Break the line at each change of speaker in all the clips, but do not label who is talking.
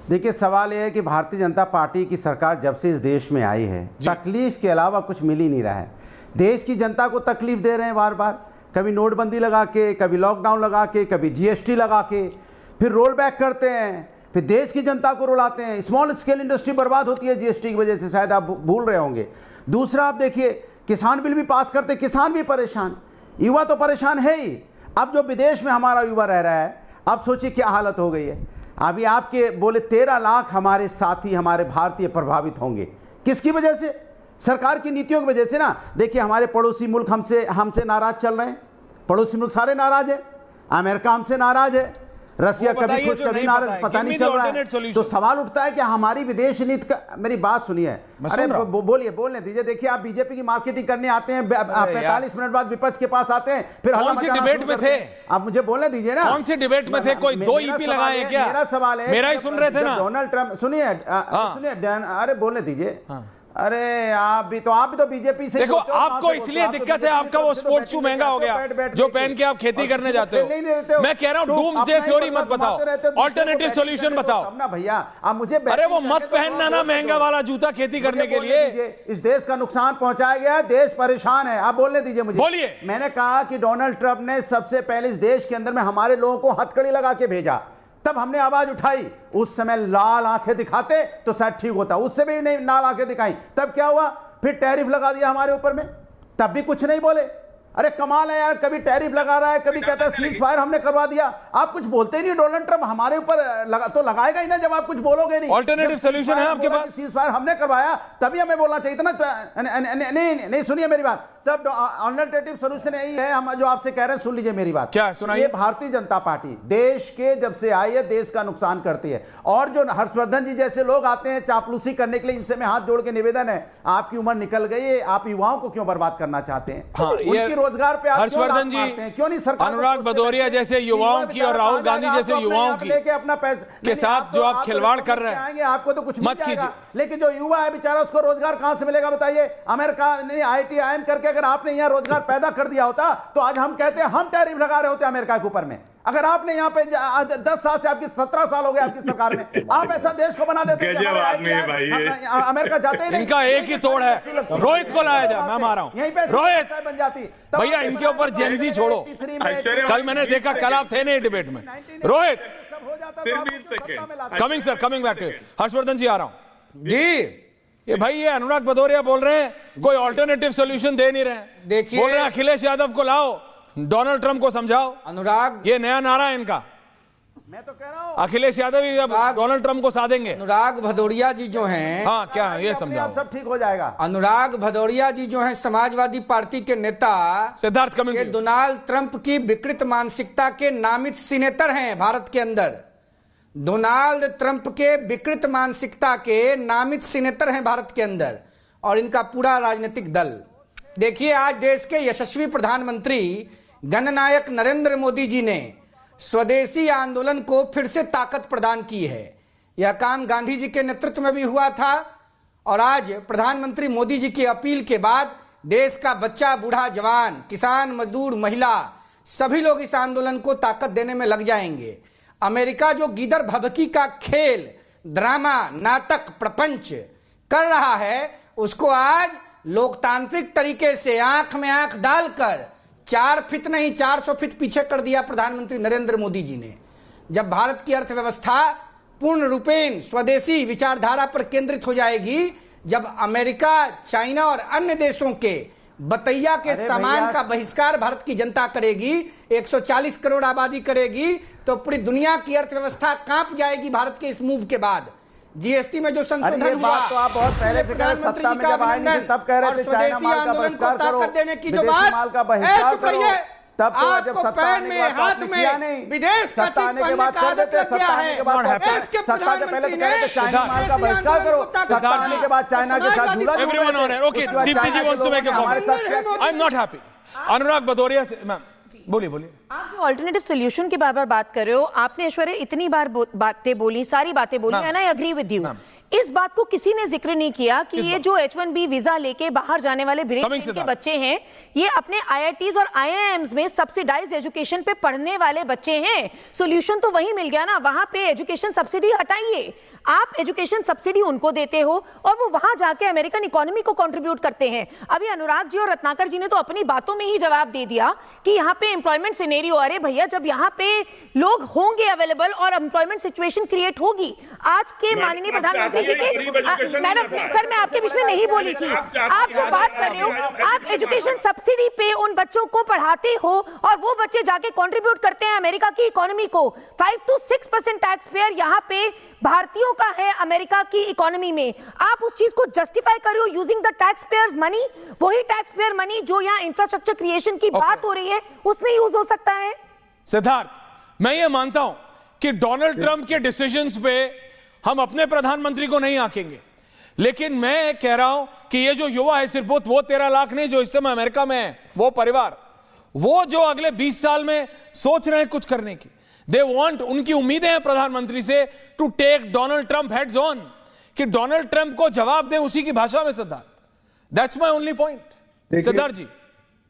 देखिए, सवाल यह है कि भारतीय जनता पार्टी की सरकार जब से इस देश में आई है, तकलीफ के अलावा कुछ मिल ही नहीं रहा है। देश की जनता को तकलीफ दे रहे हैं बार बार, कभी नोटबंदी लगा के, कभी लॉकडाउन लगा के, कभी जीएसटी लगा के, फिर रोल बैक करते हैं, फिर देश की जनता को रुलाते हैं। स्मॉल स्केल इंडस्ट्री बर्बाद होती है जीएसटी की वजह से, शायद आप भूल रहे होंगे। दूसरा, आप देखिए, किसान बिल भी पास करते, किसान भी परेशान, युवा तो परेशान है ही। अब जो विदेश में हमारा युवा रह रहा है, अब सोचिए क्या हालत हो गई है। अभी आपके बोले 13 लाख हमारे साथी, हमारे भारतीय प्रभावित होंगे। किसकी वजह से? सरकार की नीतियों की वजह से ना। देखिए, हमारे पड़ोसी मुल्क हमसे नाराज चल रहे हैं, पड़ोसी मुल्क सारे नाराज है, अमेरिका हमसे नाराज है, रसिया कभी खुश कभी नाराज, पता नहीं चल रहा है। तो सवाल उठता है कि हमारी विदेश नीति का, मेरी बात सुनिए, अरे बोलने दीजिए। देखिए, आप बीजेपी की मार्केटिंग करने आते हैं, 45 मिनट बाद विपक्ष के पास आते हैं, फिर
कौन सी डिबेट में थे
आप? मुझे बोलने दीजिए ना,
कौन सी डिबेट में थे? कोई 2 ईपी लगाए क्या?
मेरा सवाल है,
मेरा ही सुन रहे थे ना।
डोनाल्ड ट्रंप, सुनिए, अरे बोलने दीजिए। अरे आप भी तो बीजेपी से
देखो, आपको इसलिए दिक्कत है, आपका वो स्पोर्ट्स शू महंगा हो गया जो पहन के आप खेती करने जाते हो। मैं कह रहा हूँ, डूम्सडे थ्योरी मत बताओ, ऑल्टरनेटिव सॉल्यूशन बताओ
ना भैया। आप मुझे,
अरे वो मत पहनना ना महंगा वाला जूता खेती करने के लिए।
इस देश का नुकसान पहुंचाया गया है, देश परेशान है। आप बोलने दीजिए मुझे।
बोलिए।
मैंने कहा कि डोनाल्ड ट्रंप ने सबसे पहले इस देश के अंदर में हमारे लोगों को हथकड़ी लगा के भेजा, तब हमने आवाज उठाई। उस समय लाल आंखें दिखाते तो शायद ठीक होता, उससे भी नहीं लाल आंखें दिखाई। तब क्या हुआ? फिर टैरिफ लगा दिया हमारे ऊपर में, तब भी कुछ नहीं बोले। अरे कमाल है यार, कभी टैरिफ लगा रहा है, कभी कहता है सीज फायर हमने करवा दिया। आप कुछ बोलते ही नहीं। डोनाल्ड ट्रंप हमारे ऊपर तो लगाएगा ही ना जब आप कुछ बोलोगे नहीं।
ऑल्टरनेटिव सॉल्यूशन है आपके पास?
सीज फायर हमने करवाया, तभी हमें बोलना चाहिए इतना। नहीं सुनिए मेरी बात। तब ऑल्टरनेटिव सॉल्यूशन यही है, हम जो आपसे कह रहे हैं, सुन लीजिए मेरी बात।
क्या सुनाइए?
ये भारतीय जनता पार्टी देश के जब से आई है, देश का नुकसान करती है। और जो हर्षवर्धन जी जैसे लोग आते हैं चापलूसी करने के लिए, इनसे मैं हाथ जोड़ के निवेदन है, आपकी उम्र निकल गई है, आप युवाओं को क्यों बर्बाद करना चाहते हैं?
हाँ,
उनकी रोजगार पे आप
हर्षवर्धन जी,
क्यों नहीं? सरकार
अनुराग भदौरिया जैसे युवाओं की और राहुल गांधी जैसे युवाओं की
अपना पैसा
के साथ जो आप खिलवाड़ कर रहे हैं,
आपको तो कुछ
मत कीजिए।
लेकिन जो युवा है बेचारा, उसको रोजगार कहां से मिलेगा बताइए? अमेरिका ने IIT IIM करके अगर आपने यहाँ रोजगार पैदा कर दिया होता तो आज हम कहते हैं हम टैरिफ लगा रहे होते अमेरिका के ऊपर में। अगर आपने यहाँ पे 10 साल से, आपकी 17 साल हो गए आपकी सरकार में, आप ऐसा देश को बना देते अमेरिका जाते ही नहीं।
इनका एक ही तोड़ है, रोहित को लाया जाए। मैं मारा हूँ
यहीं पे
रोहित
बन जाती
भैया, इनके ऊपर जेंजी छोड़ो। कल मैंने देखा, कल आप थे नहीं डिबेट में। Rohit, coming sir, coming back to Harshvardhan ji, आ रहा हूं जी। ये भाई, ये अनुराग भदौरिया बोल रहे हैं कोई ऑल्टरनेटिव सॉल्यूशन दे नहीं रहे हैं।
देखिए,
बोल रहे हैं अखिलेश यादव को लाओ, डोनाल्ड ट्रंप को समझाओ।
अनुराग,
ये नया नारा है इनका।
मैं तो कह रहा हूं
अखिलेश यादव ही अब डोनाल्ड ट्रंप को साधेंगे।
अनुराग भदौरिया जी जो हैं,
हाँ क्या है ये समझाओ।
सब ठीक हो जाएगा।
अनुराग भदौरिया जी जो हैं समाजवादी पार्टी के नेता,
सिद्धार्थ कमिंग,
डोनाल्ड ट्रंप की विकृत मानसिकता के नामित सीनेटर हैं भारत के अंदर। डोनाल्ड ट्रंप के विकृत मानसिकता के नामित सीनेटर हैं भारत के अंदर, और इनका पूरा राजनीतिक दल। देखिए, आज देश के यशस्वी प्रधानमंत्री गणनायक नरेंद्र मोदी जी ने स्वदेशी आंदोलन को फिर से ताकत प्रदान की है। यह काम गांधी जी के नेतृत्व में भी हुआ था, और आज प्रधानमंत्री मोदी जी की अपील के बाद देश का बच्चा, बूढ़ा, जवान, किसान, मजदूर, महिला, सभी लोग इस आंदोलन को ताकत देने में लग जाएंगे। अमेरिका जो गीदड़ भभकी का खेल, ड्रामा, नाटक, प्रपंच कर रहा है, उसको आज लोकतांत्रिक तरीके से आंख में आंख डालकर 4 फीट नहीं 400 फीट पीछे कर दिया प्रधानमंत्री नरेंद्र मोदी जी ने। जब भारत की अर्थव्यवस्था पूर्ण रूपेण स्वदेशी विचारधारा पर केंद्रित हो जाएगी, जब अमेरिका, चाइना और अन्य देशों के बतैया के सामान का बहिष्कार भारत की जनता करेगी, 140 करोड़ आबादी करेगी, तो पूरी दुनिया की अर्थव्यवस्था कांप जाएगी भारत के इस मूव के बाद। जीएसटी में जो संशोधन हुआ,
तो आप बहुत पहले
प्रधानमंत्री जी का अभिनंदन, तब कह रहे थे स्वदेशी आंदोलन को ताकत देने की जो बात, चुप रहिए। तब आपको पैर में, हाथ में विदेश का टिक पहनने का आदत लग गया है। देश के प्रधानमंत्री ने
चाइना माल का बहिष्कार करो, सत्ता आने के बाद चाइना के साथ जुड़ा।
Everyone on air, okay, Deepti ji wants to make a comment. I am not happy. Anurag Bhadauria से, मैम बोलिए।
आप जो अल्टरनेटिव सोल्यूशन की बार बार बात कर रहे हो, आपने ऐश्वर्या इतनी बार बातें बोली, सारी बातें बोली, and I agree with you. इस बात को किसी ने जिक्र नहीं किया कि ये जो H1B वीजा लेके बाहर जाने वाले ब्रिटेन के बच्चे हैं, ये अपने IITs और IIMs में सब्सिडाइज्ड एजुकेशन पे पढ़ने वाले बच्चे हैं। सॉल्यूशन तो वही मिल गया ना, वहां पे एजुकेशन सब्सिडी हटाइए, आप एजुकेशन सब्सिडी उनको देते हो और वो वहां जाके अमेरिकन इकोनॉमी को कंट्रीब्यूट करते हैं। अभी अनुराग जी और रत्नाकर जी ने तो अपनी बातों में ही जवाब दे दिया कि यहाँ पे एम्प्लॉयमेंट सिनेरियो, अरे भैया जब यहाँ पे लोग होंगे अवेलेबल और एम्प्लॉयमेंट सिचुएशन क्रिएट होगी, आज के माननीय प्रधानमंत्री जी के, मैडम सर मैं आपके बीच में नहीं बोली थी, आप जो बात कर रहे हो, आप एजुकेशन सब्सिडी पे उन बच्चों को पढ़ाते हो और वो बच्चे जाके कंट्रीब्यूट करते हैं अमेरिका की इकोनॉमी को। 5 to 6% टैक्स पेयर यहाँ पे भारतीयों का है अमेरिका की इकोनॉमी में, आप उस चीज को जस्टिफाई कर रहे हो using the tax payers money. वही टैक्स पेयर मनी जो यहाँ इंफ्रास्ट्रक्चर क्रिएशन की बात हो रही है उसमें यूज हो सकता है।
सिद्धार्थ, मैं ये मानता हूं कि डोनाल्ड ट्रंप के डिसीजंस पे हम अपने प्रधानमंत्री को नहीं आंकेंगे, लेकिन मैं कह रहा हूं कि ये जो युवा है, सिर्फ वो 13 लाख नहीं जो इस समय अमेरिका में है, वो परिवार, वो जो अगले 20 साल में सोच रहे हैं कुछ करने की, दे वांट, उनकी उम्मीदें हैं प्रधानमंत्री से to take Donald Trump heads on, कि डोनाल्ड ट्रंप को जवाब दे उसी की भाषा में। Siddharth, that's my only point. Siddharth ji,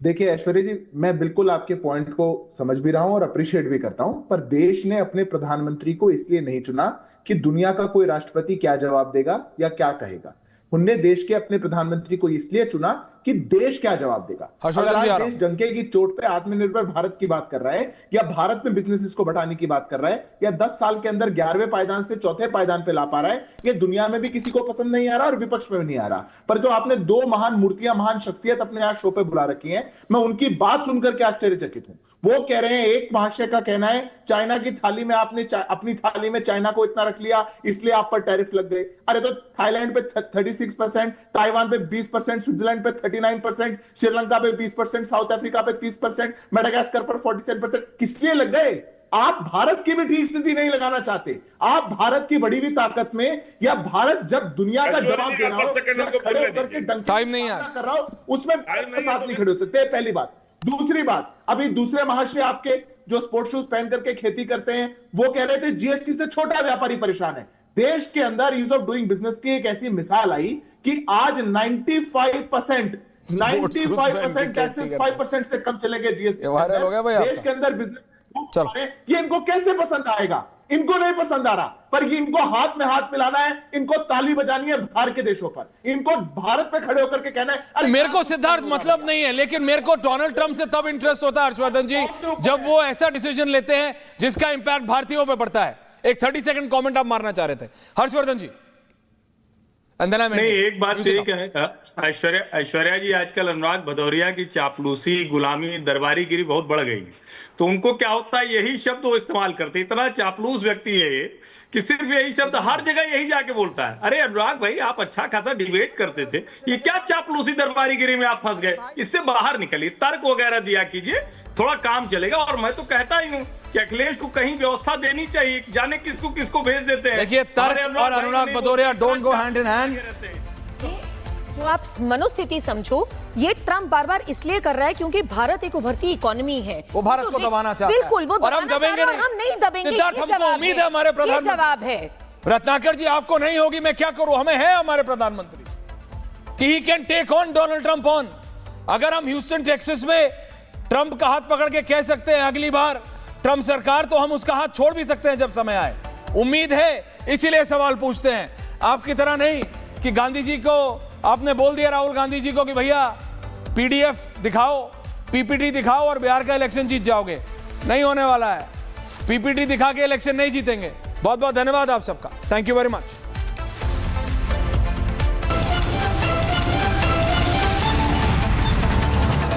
देखिए ऐश्वर्या जी, मैं बिल्कुल आपके पॉइंट को समझ भी रहा हूं और अप्रिशिएट भी करता हूं, पर देश ने अपने प्रधानमंत्री को इसलिए नहीं चुना कि दुनिया का कोई राष्ट्रपति क्या जवाब देगा या क्या कहेगा। उनने देश के अपने प्रधानमंत्री को इसलिए चुना कि देश क्या जवाब देगा। अगर आज देश डंके की चोट पे आत्मनिर्भर भारत की बात कर रहा है या भारत में बिजनेसेस को बढ़ाने की बात कर रहा है या 10 साल के अंदर 11वें पायदान से 4थे पायदान पे ला पा रहा है, ये दुनिया में भी किसी को पसंद नहीं आ रहा और विपक्ष में भी नहीं आ रहा। पर जो आपने 2 महान मूर्तियां, महान शख्सियत अपने यहाँ शो पे बुला रखी हैं, मैं उनकी बात सुनकर के आश्चर्यचकित हूं। वो कह रहे हैं, एक महाशय का कहना है चाइना की थाली में आपने अपनी थाली में चाइना को इतना रख लिया इसलिए आप पर टैरिफ लग गए। अरे तो थाईलैंड पे 36%, ताइवान पे 20%, स्विट्जरलैंड पे 39%, श्रीलंका पे 20%, साउथ अफ्रीका पे 30%, मेडागास्कर पर 47%। किस लिए लग गए? आप भारत की भी ठीक स्थिति नहीं लगाना चाहते। आप भारत की बढ़ी हुई ताकत में या भारत जब दुनिया का जवाब दे रहा हो, खड़े होकर के डंका कर रहा हो, उसमें साथ नहीं खड़े हो सकते। पहली बात। दूसरी बात, अभी दूसरे महाशय आपके जो स्पोर्ट्स शूज पहन करके खेती करते हैं, वो कह रहे थे जीएसटी से छोटा व्यापारी परेशान है। देश के अंदर ईज ऑफ डूइंग बिजनेस की एक ऐसी मिसाल आई कि आज 95% टैक्सेस 5% से कम चले गए जीएसटी। देश के अंदर बिजनेस, ये इनको कैसे पसंद आएगा? इनको नहीं पसंद आ रहा, पर ये इनको हाथ में हाथ मिलाना है, इनको ताली बजानी है बाहर के देशों पर, इनको भारत पे खड़े होकर के कहना है। अरे
मेरे को सिद्धार्थ मतलब नहीं है, लेकिन मेरे को डोनाल्ड ट्रंप से तब इंटरेस्ट होता है हर्षवर्धन जी, जब वो ऐसा डिसीजन लेते हैं जिसका इंपैक्ट भारतीयों पे पड़ता है। एक 30 सेकंड कमेंट आप मारना चाह रहे थे हर्षवर्धन जी।
नहीं, एक बात ठीक है ऐश्वर्या जी, आजकल अनुराग भदौरिया की चापलूसी, गुलामी, दरबारीगिरी बहुत बढ़ गई, तो उनको क्या होता है यही शब्द वो इस्तेमाल करते। इतना चापलूस व्यक्ति है ये कि सिर्फ यही शब्द हर जगह यही जाके बोलता है। अरे अनुराग भाई, आप अच्छा खासा डिबेट करते थे, ये क्या चापलूसी दरबारीगिरी में आप फंस गए? इससे बाहर निकलिए, तर्क वगैरह दिया कीजिए, थोड़ा काम चलेगा। और मैं तो कहता ही हूं कि अखिलेश को कहीं व्यवस्था देनी चाहिए, जाने किसको किसको भेज देते हैं।
देखिए, तर्क और Anurag Bhadauria don't go hand in hand.
जो आप मनोस्थिति समझो, ये ट्रंप बार बार इसलिए कर रहा है क्योंकि भारत एक उभरती इकोनॉमी है,
वो भारत को दबाना चाहता है।
बिल्कुल, वो
और हम दबेंगे नहीं,
हम नहीं दबेंगे।
सिद्धार्थ, हमको उम्मीद है हमारे प्रधानमंत्री, जवाब है रत्नाकर जी, आपको नहीं होगी, मैं क्या करूं, हमें है हमारे प्रधानमंत्री कि he can take on Donald Trump on. अगर हम ह्यूस्टन टेक्सास में ट्रंप का हाथ पकड़ के कह सकते हैं अगली बार ट्रंप सरकार, तो हम उसका हाथ छोड़ भी सकते हैं जब समय आए। उम्मीद है, इसीलिए सवाल पूछते हैं। आपकी तरह नहीं कि गांधी जी को आपने बोल दिया, राहुल गांधी जी को, कि भैया पीडीएफ दिखाओ, पीपीटी दिखाओ और बिहार का इलेक्शन जीत जाओगे। नहीं होने वाला है, पीपीटी दिखा के इलेक्शन नहीं जीतेंगे। बहुत बहुत धन्यवाद आप सबका, थैंक यू वेरी मच।